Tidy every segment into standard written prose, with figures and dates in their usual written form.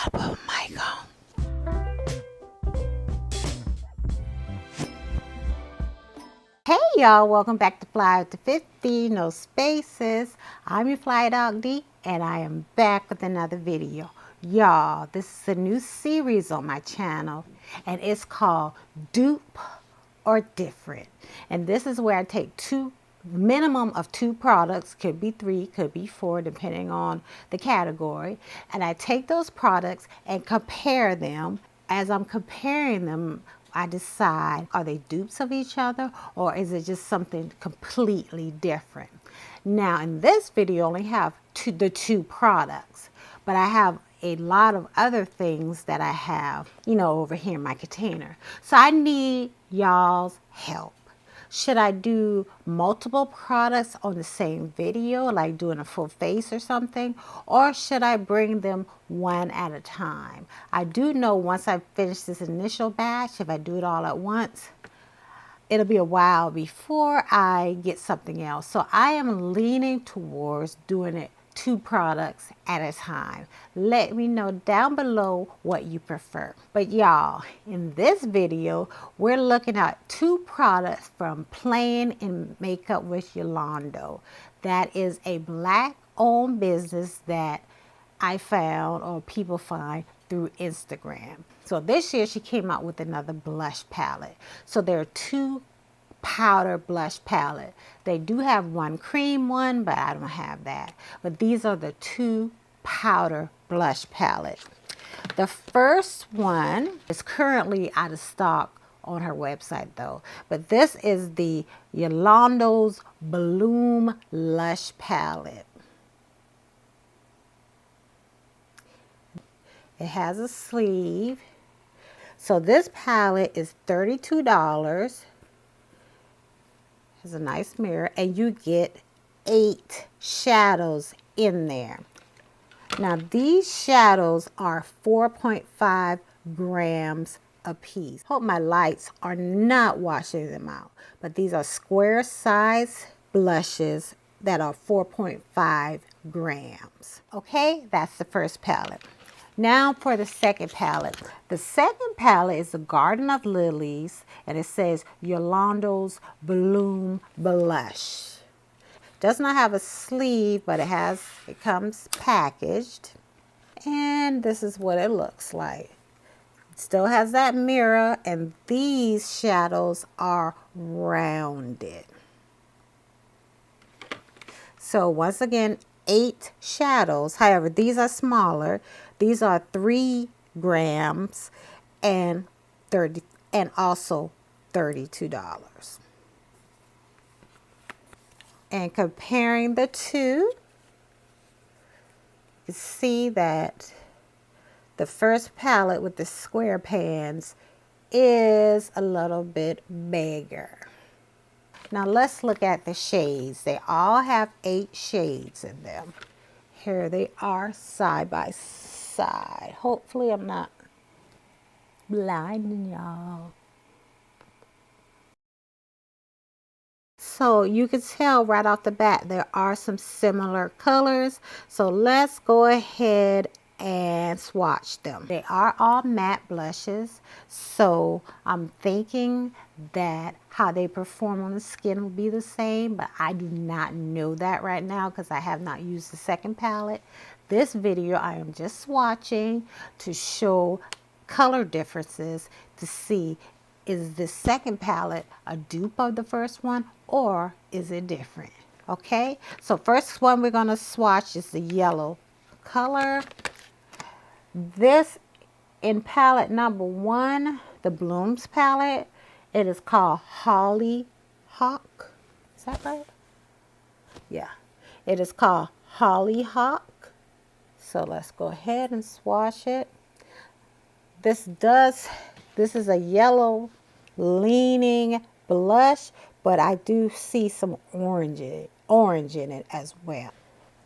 gotta put my mic on. Hey y'all, welcome back to FlyafterFifty, no spaces. I'm your Fly Dog D, and I am back with another video. Y'all, this is a new series on my channel, and it's called Dupe or Different. And this is where I take minimum of two products, could be three, could be four, depending on the category. And I take those products and compare them. As I'm comparing them, I decide, are they dupes of each other or is it just something completely different? Now in this video, I only have the two products, but I have a lot of other things that I have, over here in my container. So I need y'all's help. Should I do multiple products on the same video, like doing a full face or something? Or should I bring them one at a time? I do know once I finish this initial batch, if I do it all at once, it'll be a while before I get something else. So I am leaning towards doing it two products at a time. Let me know down below what you prefer. But y'all, in this video, we're looking at two products from Playing in Makeup with Yolondo. That is a Black-owned business that I found, or people find, through Instagram. So this year she came out with another blush palette. So there are two powder blush palette. They do have one cream one, but I don't have that. But these are the two powder blush palette. The first one is currently out of stock on her website though. But this is the Yolondo's Bloom Lush palette. It has a sleeve. So this palette is $32. Has a nice mirror, and you get 8 shadows in there. Now these shadows are 4.5 grams a piece. Hope my lights are not washing them out, but these are square size blushes that are 4.5 grams. Okay, that's the first palette. Now for the second palette. The second palette is the Garden of Lilies, and it says Yolondo's Bloom Blush. Does not have a sleeve, but it comes packaged. And this is what it looks like. It still has that mirror, and these shadows are rounded. So once again, 8 shadows. However, these are smaller. These are 3 grams and also $32. And comparing the two, you see that the first palette with the square pans is a little bit bigger. Now let's look at the shades. They all have 8 shades in them. Here they are side by side. Hopefully I'm not blinding y'all. So you can tell right off the bat there are some similar colors. So let's go ahead and swatch them. They are all matte blushes, so I'm thinking that how they perform on the skin will be the same, but I do not know that right now because I have not used the second palette. This video I am just swatching to show color differences, to see is the second palette a dupe of the first one or is it different. Okay, so first one we're going to swatch is the yellow color. This in palette number 1, the Blooms palette, it is called Hollyhock. Is that right? Yeah, it is called Hollyhock. So let's go ahead and swatch it. This is a yellow leaning blush, but I do see some orange in it as well.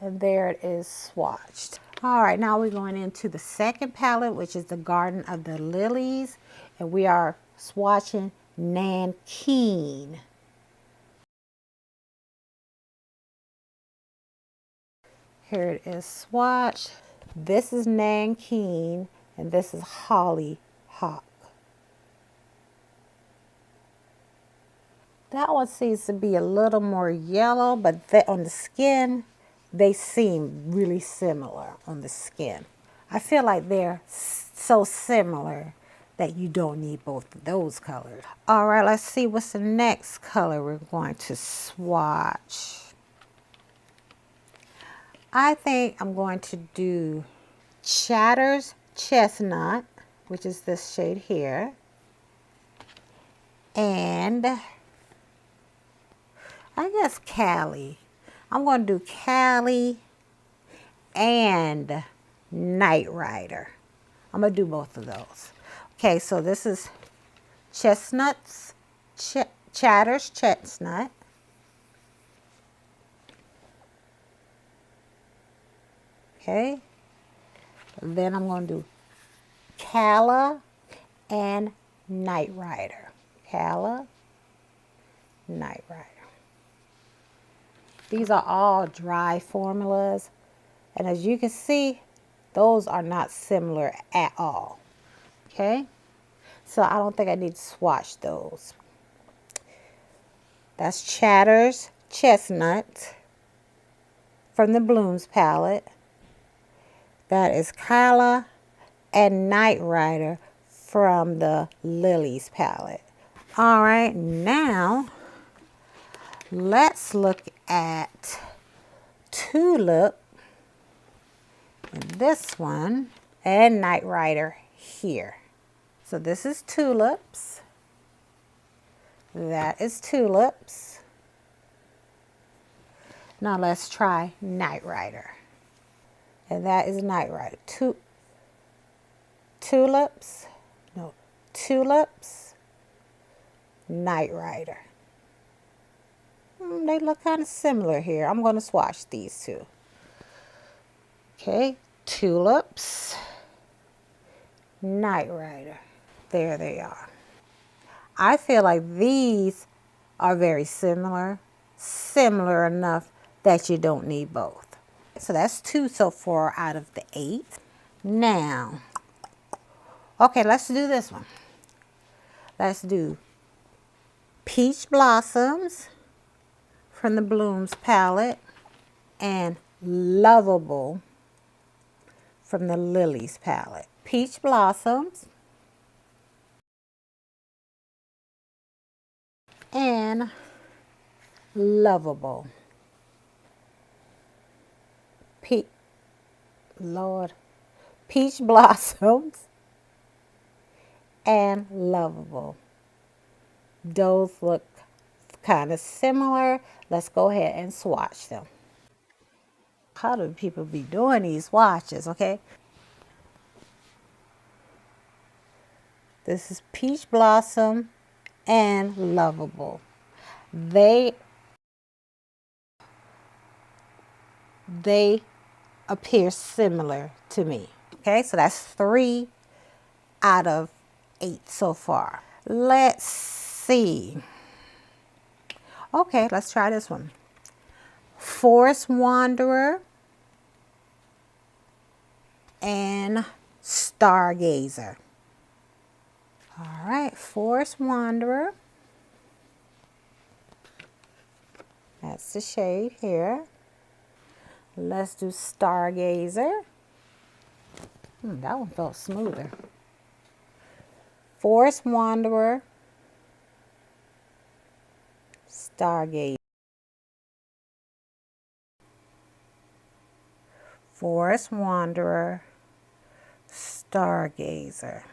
And there it is swatched. All right, now we're going into the second palette, which is the Garden of the Lilies, and we are swatching Nankeen. Here it is swatched. This is Nanking, and this is Hollyhock. That one seems to be a little more yellow, but on the skin, they seem really similar on the skin. I feel like they're so similar that you don't need both of those colors. All right, let's see what's the next color we're going to swatch. I think I'm going to do Chatter's Chestnut, which is this shade here, and I guess Cali. I'm going to do Cali and Night Rider. I'm going to do both of those. Okay, so this is Chestnuts, Chatter's Chestnut. Okay. Then I'm going to do Cala and Night Rider. Cala, Night Rider. These are all dry formulas. And as you can see, those are not similar at all. Okay? So I don't think I need to swatch those. That's Chatter's Chestnut from the Blooms palette. That is Cala and Night Rider from the Lilies palette. All right, now let's look at Tulip and this one and Night Rider here. So this is Tulips. That is Tulips. Now let's try Night Rider. And that is Night Rider. Tulips, Night Rider. They look kind of similar here. I'm going to swatch these two. Okay, Tulips, Night Rider. There they are. I feel like these are very similar enough that you don't need both. So that's 2 so far out of the 8. Now, okay, let's do this one. Let's do Peach Blossoms from the Blooms palette and Lovable from the Lilies palette. Peach Blossoms and Lovable. Peach Blossoms and Lovable. Those look kind of similar. Let's go ahead and swatch them. How do people be doing these swatches, okay? This is Peach Blossom and Lovable. They appear similar to me. Okay, so that's 3 out of 8 so far. Let's see. Okay, let's try this one. Forest Wanderer and Stargazer. All right, Forest Wanderer. That's the shade here. Let's do Stargazer. That one felt smoother. Forest Wanderer, Stargazer. Forest Wanderer, Stargazer.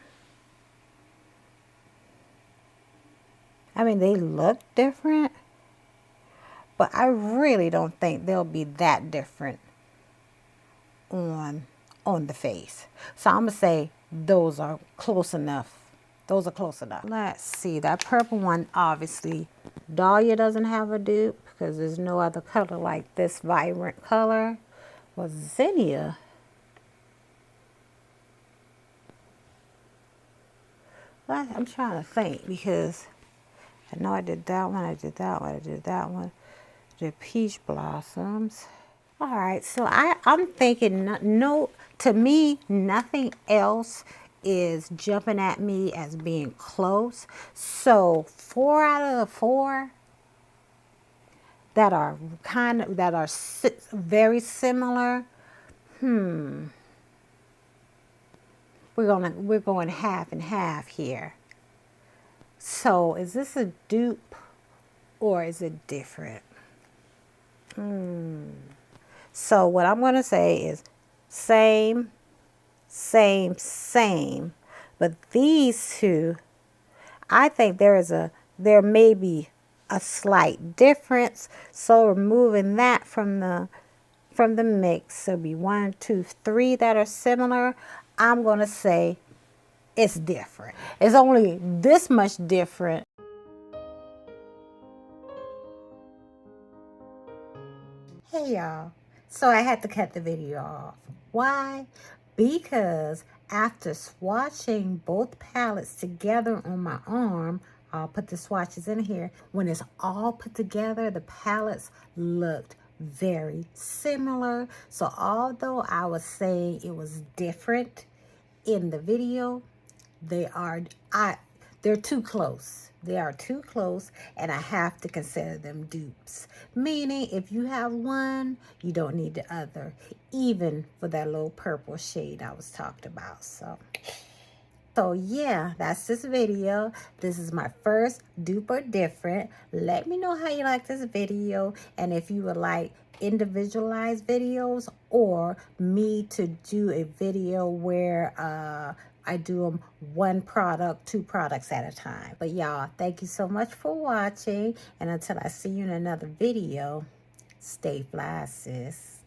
I mean, they look different, but I really don't think they'll be that different on the face. So I'm going to say those are close enough. Those are close enough. Let's see. That purple one, obviously, Dahlia doesn't have a dupe because there's no other color like this vibrant color. Well, Zinnia. Well, I'm trying to think because I know I did that one, I did that one, I did that one. The Peach Blossoms. All right, so I'm thinking, no, to me, nothing else is jumping at me as being close. So 4 out of the 4 that are very similar. We're going half and half here. So is this a dupe or is it different? So what I'm going to say is same, same, same. But these two, I think there may be a slight difference. So removing that from the mix, so it'll be 1, 2, 3 that are similar. I'm going to say it's different. It's only this much different. Hey y'all, so I had to cut the video off. Why? Because after swatching both palettes together on my arm, I'll put the swatches in here. When it's all put together, the palettes looked very similar. So although I was saying it was different in the video, they're too close. They are too close, and I have to consider them dupes. Meaning, if you have one, you don't need the other, even for that little purple shade I was talking about. So yeah, that's this video. This is my first dupe or different. Let me know how you like this video, and if you would like individualized videos or me to do a video where I do them 1 product, 2 products at a time. But y'all, thank you so much for watching, and until I see you in another video, stay fly, sis.